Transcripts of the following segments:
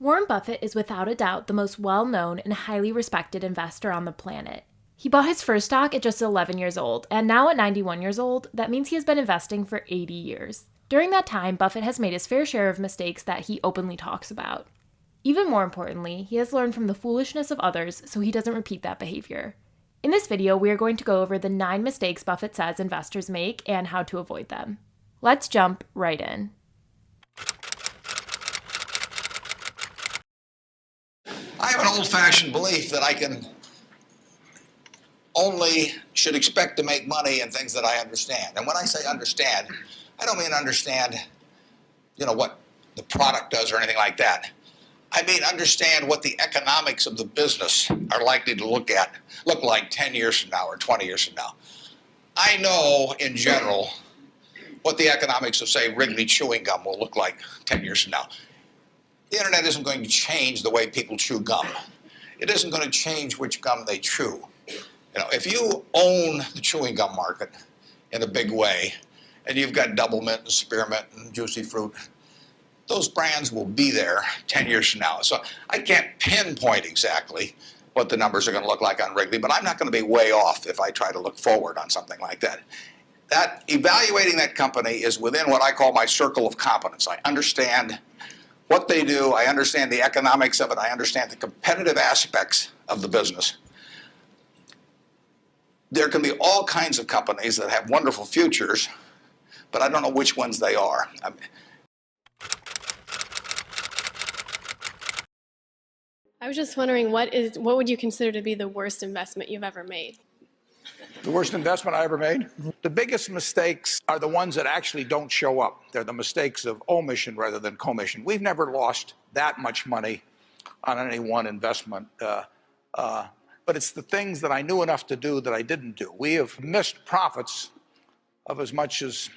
Warren Buffett is without a doubt the most well-known and highly respected investor on the planet. He bought his first stock at just 11 years old, and now at 91 years old, that means he has been investing for 80 years. During that time, Buffett has made his fair share of mistakes that he openly talks about. Even more importantly, he has learned from the foolishness of others so he doesn't repeat that behavior. In this video, we are going to go over the 9 mistakes Buffett says investors make and how to avoid them. Let's jump right in. I have an old-fashioned belief that I can only should expect to make money in things that I understand. And when I say understand, I don't mean understand, what the product does or anything like that. I mean understand what the economics of the business are likely to look like 10 years from now or 20 years from now. I know, in general, what the economics of, say, Wrigley chewing gum will look like 10 years from now. The internet isn't going to change the way people chew gum. It isn't going to change which gum they chew. If you own the chewing gum market in a big way, and you've got Double Mint and Spearmint and Juicy Fruit, those brands will be there 10 years from now. So I can't pinpoint exactly what the numbers are going to look like on Wrigley, but I'm not going to be way off if I try to look forward on something like that. Evaluating that company is within what I call my circle of competence. I understand what they do, I understand the economics of it, I understand the competitive aspects of the business. There can be all kinds of companies that have wonderful futures, but I don't know which ones they are. I was just wondering, what would you consider to be the worst investment you've ever made? The worst investment I ever made? The biggest mistakes are the ones that actually don't show up. They're the mistakes of omission rather than commission. We've never lost that much money on any one investment, but it's the things that I knew enough to do that I didn't do. We have missed profits of as much as,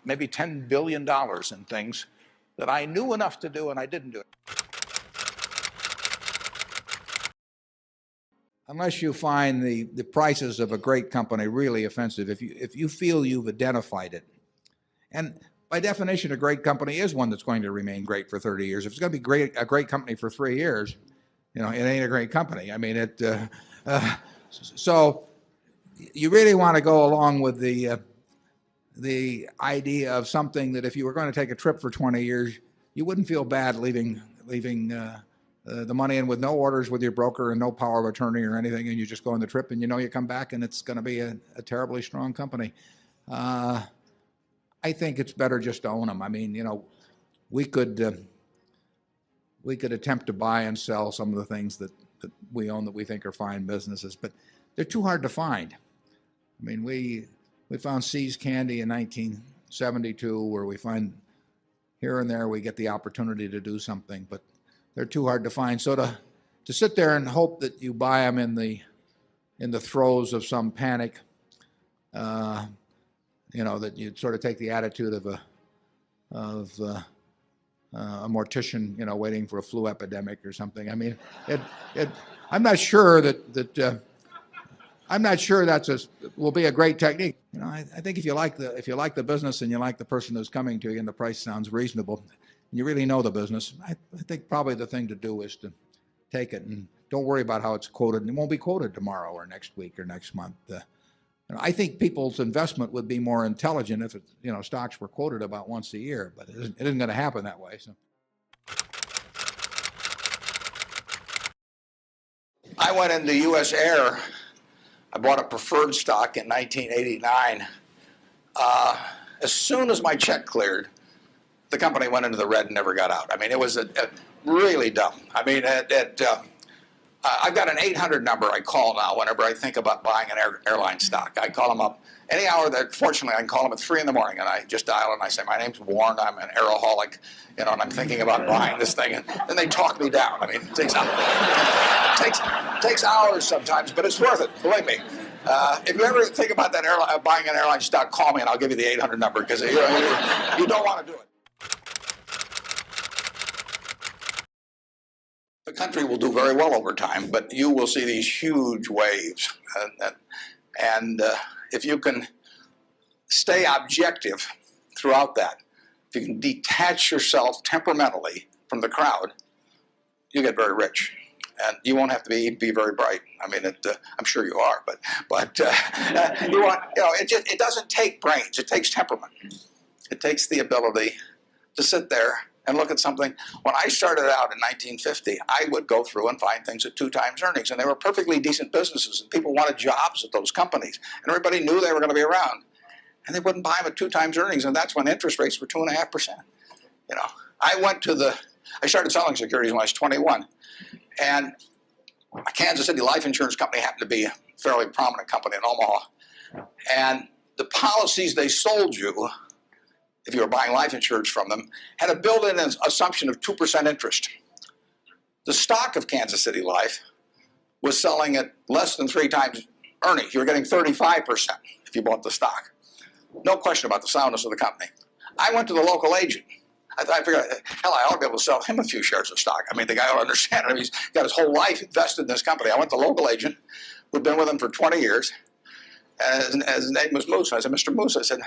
maybe $10 billion in things that I knew enough to do and I didn't do it. Unless you find the prices of a great company really offensive, if you feel you've identified it. And by definition, a great company is one that's going to remain great for 30 years. If it's going to be a great company for 3 years, it ain't a great company. I mean, so you really want to go along with the idea of something that if you were going to take a trip for 20 years, you wouldn't feel bad leaving the money in with no orders with your broker and no power of attorney or anything, and you just go on the trip and you come back and it's going to be a terribly strong company. I think it's better just to own them. I mean, we could attempt to buy and sell some of the things that we own that we think are fine businesses, but they're too hard to find. I mean, we found See's Candy in 1972, where we find here and there we get the opportunity to do something, but they're too hard to find. So to sit there and hope that you buy them in the throes of some panic, that you sort of take the attitude of a mortician, waiting for a flu epidemic or something. I mean, I'm not sure that will be a great technique. I think if you like the business and you like the person who's coming to you and the price sounds reasonable, and you really know the business, I think probably the thing to do is to take it and don't worry about how it's quoted. It won't be quoted tomorrow or next week or next month. I think people's investment would be more intelligent if stocks were quoted about once a year, but it isn't going to happen that way. So. I went into U.S. Air. I bought a preferred stock in 1989. As soon as my check cleared, the company went into the red and never got out. I mean, it was really dumb. I mean, I've got an 800 number I call now whenever I think about buying an airline stock. I call them up any hour that, fortunately, I can call them at 3 in the morning, and I just dial and I say, my name's Warren, I'm an aeroholic, and I'm thinking about buying this thing, and then they talk me down. I mean, it takes hours sometimes, but it's worth it, believe me. If you ever think about that buying an airline stock, call me and I'll give you the 800 number, because you don't want to do it. The country will do very well over time, but you will see these huge waves. And if you can stay objective throughout that, if you can detach yourself temperamentally from the crowd, you get very rich. And you won't have to be very bright. I mean, I'm sure you are, but you want, it doesn't take brains. It takes temperament. It takes the ability to sit there and look at something. When I started out in 1950, I would go through and find things at 2 times earnings, and they were perfectly decent businesses, and people wanted jobs at those companies, and everybody knew they were going to be around, and they wouldn't buy them at 2 times earnings, and that's when interest rates were 2.5%. I started selling securities when I was 21. And a Kansas City life insurance company happened to be a fairly prominent company in Omaha. And the policies they sold you, if you were buying life insurance from them, had a built-in assumption of 2% interest. The stock of Kansas City Life was selling at less than 3 times earnings. You were getting 35% if you bought the stock. No question about the soundness of the company. I went to the local agent. I figured, hell, I ought to be able to sell him a few shares of stock. I mean, the guy ought to understand it. I mean, he's got his whole life invested in this company. I went to the local agent who'd been with him for 20 years. And his name was Moose. I said, Mr. Moose, I said,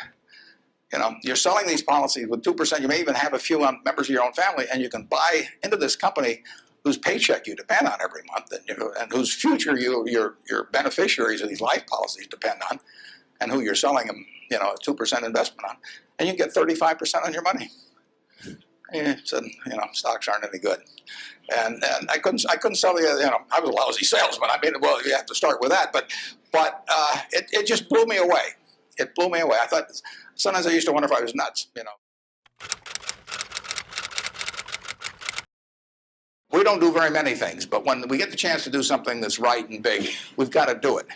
you're selling these policies with 2%. You may even have a few members of your own family, and you can buy into this company whose paycheck you depend on every month, and whose future your beneficiaries of these life policies depend on, and who you're selling them, a 2% investment on, and you get 35% on your money. He said, stocks aren't any good, and I couldn't sell you. I was a lousy salesman. I mean, well, you have to start with that, but it just blew me away. It blew me away. I thought sometimes I used to wonder if I was nuts. We don't do very many things, but when we get the chance to do something that's right and big, we've got to do it.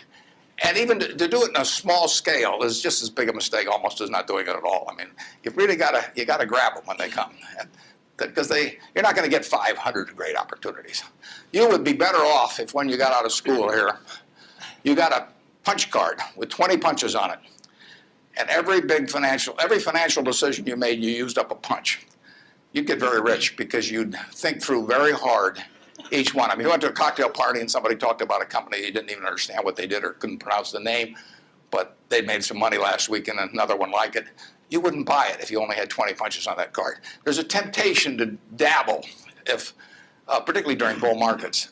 And even to do it in a small scale is just as big a mistake almost as not doing it at all. I mean, you really got to grab them when they come, because you're not going to get 500 great opportunities. You would be better off if when you got out of school here, you got a punch card with 20 punches on it, and every financial decision you made, you used up a punch. You'd get very rich because you'd think through very hard each one. I mean, you went to a cocktail party and somebody talked about a company you didn't even understand what they did or couldn't pronounce the name, but they made some money last week and another one like it. You wouldn't buy it if you only had 20 punches on that card. There's a temptation to dabble, particularly during bull markets.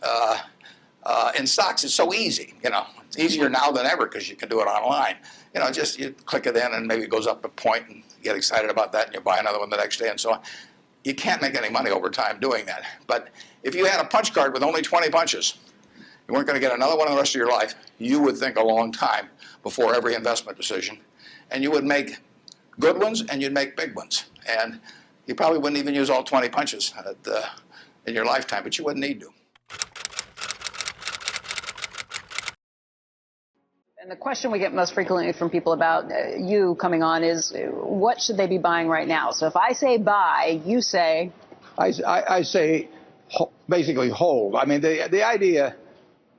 In stocks, it's so easy. It's easier now than ever because you can do it online. Just you click it in and maybe it goes up a point and you get excited about that and you buy another one the next day and so on. You can't make any money over time doing that. But if you had a punch card with only 20 punches, you weren't going to get another one in the rest of your life, you would think a long time before every investment decision. And you would make good ones and you'd make big ones. And you probably wouldn't even use all 20 punches in your lifetime, but you wouldn't need to. And the question we get most frequently from people about you coming on is, what should they be buying right now? So if I say buy, you say? I say basically hold. I mean, the idea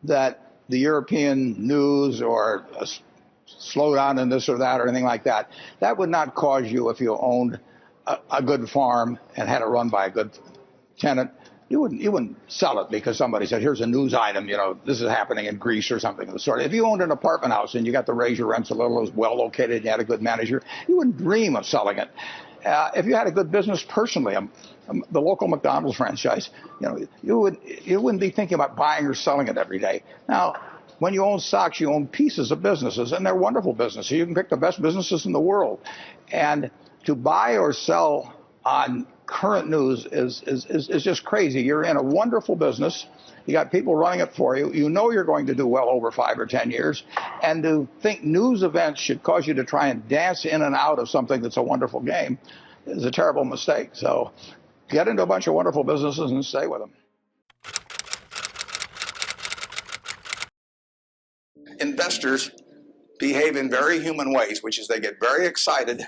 that the European news or a slowdown in this or that or anything like that, that would not cause you, if you owned a good farm and had it run by a good tenant, you wouldn't sell it because somebody said, here's a news item, this is happening in Greece or something of the sort. If you owned an apartment house and you got to raise your rents a little, it was well located, and you had a good manager, you wouldn't dream of selling it. If you had a good business personally, the local McDonald's franchise, you wouldn't be thinking about buying or selling it every day. Now, when you own stocks, you own pieces of businesses, and they're wonderful businesses. You can pick the best businesses in the world. And to buy or sell on current news is just crazy. You're in a wonderful business. You got people running it for you. You know you're going to do well over 5 or 10 years. And to think news events should cause you to try and dance in and out of something that's a wonderful game is a terrible mistake. So get into a bunch of wonderful businesses and stay with them. Investors behave in very human ways, which is they get very excited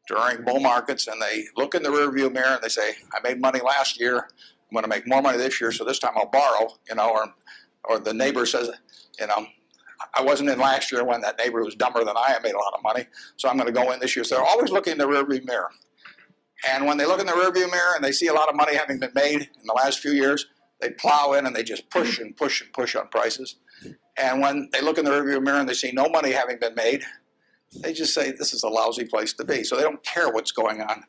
during bull markets and they look in the rearview mirror and they say, I made money last year, I'm going to make more money this year, so this time I'll borrow, or the neighbor says, I wasn't in last year when that neighbor who was dumber than I made a lot of money, so I'm going to go in this year. So they're always looking in the rearview mirror. And when they look in the rearview mirror and they see a lot of money having been made in the last few years, they plow in and they just push and push and push on prices. And when they look in the rearview mirror and they see no money having been made, they just say, this is a lousy place to be. So they don't care what's going on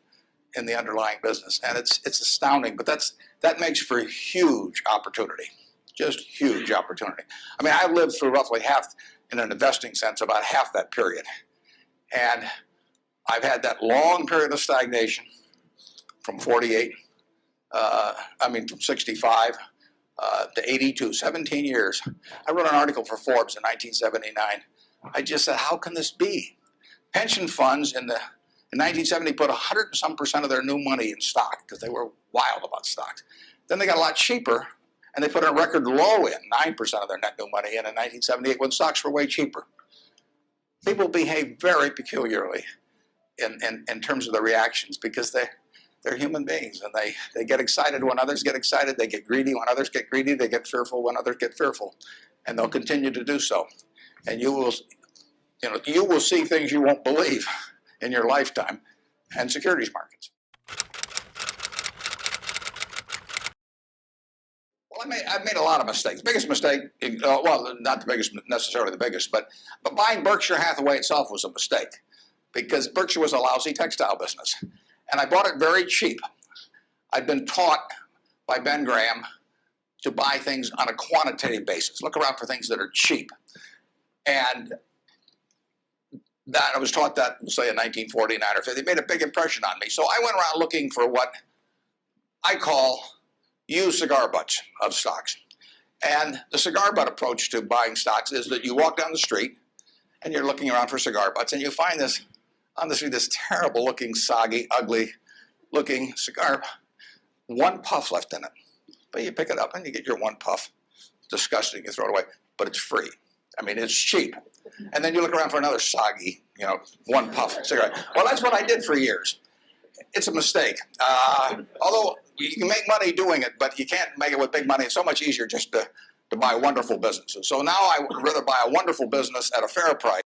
in the underlying business, and it's astounding. But that makes for huge opportunity, just huge opportunity. I mean, I lived through roughly half, in an investing sense, about half that period, and I've had that long period of stagnation from 48. From 65 to 82, 17 years. I wrote an article for Forbes in 1979. I just said, how can this be? Pension funds in 1970 put 100 and some percent of their new money in stock because they were wild about stocks. Then they got a lot cheaper, and they put a record low in, 9% of their net new money in 1978 when stocks were way cheaper. People behave very peculiarly in terms of their reactions because they're human beings, and they get excited when others get excited. They get greedy when others get greedy. They get fearful when others get fearful, and they'll continue to do so. And you will see things you won't believe in your lifetime, and securities markets. Well, I've made a lot of mistakes. Biggest mistake, well, not the biggest, necessarily the biggest, but buying Berkshire Hathaway itself was a mistake because Berkshire was a lousy textile business. And I bought it very cheap. I'd been taught by Ben Graham to buy things on a quantitative basis. Look around for things that are cheap. And that I was taught that, say, in 1949 or 50. It made a big impression on me. So I went around looking for what I call used cigar butts of stocks. And the cigar butt approach to buying stocks is that you walk down the street and you're looking around for cigar butts, and you find this on the street, this terrible looking, soggy, ugly looking cigar, one puff left in it. But you pick it up and you get your one puff. It's disgusting, you throw it away, but it's free. I mean, it's cheap. And then you look around for another soggy, one puff cigarette. Well, that's what I did for years. It's a mistake. Although you can make money doing it, but you can't make it with big money. It's so much easier just to buy wonderful businesses. So now I would rather buy a wonderful business at a fair price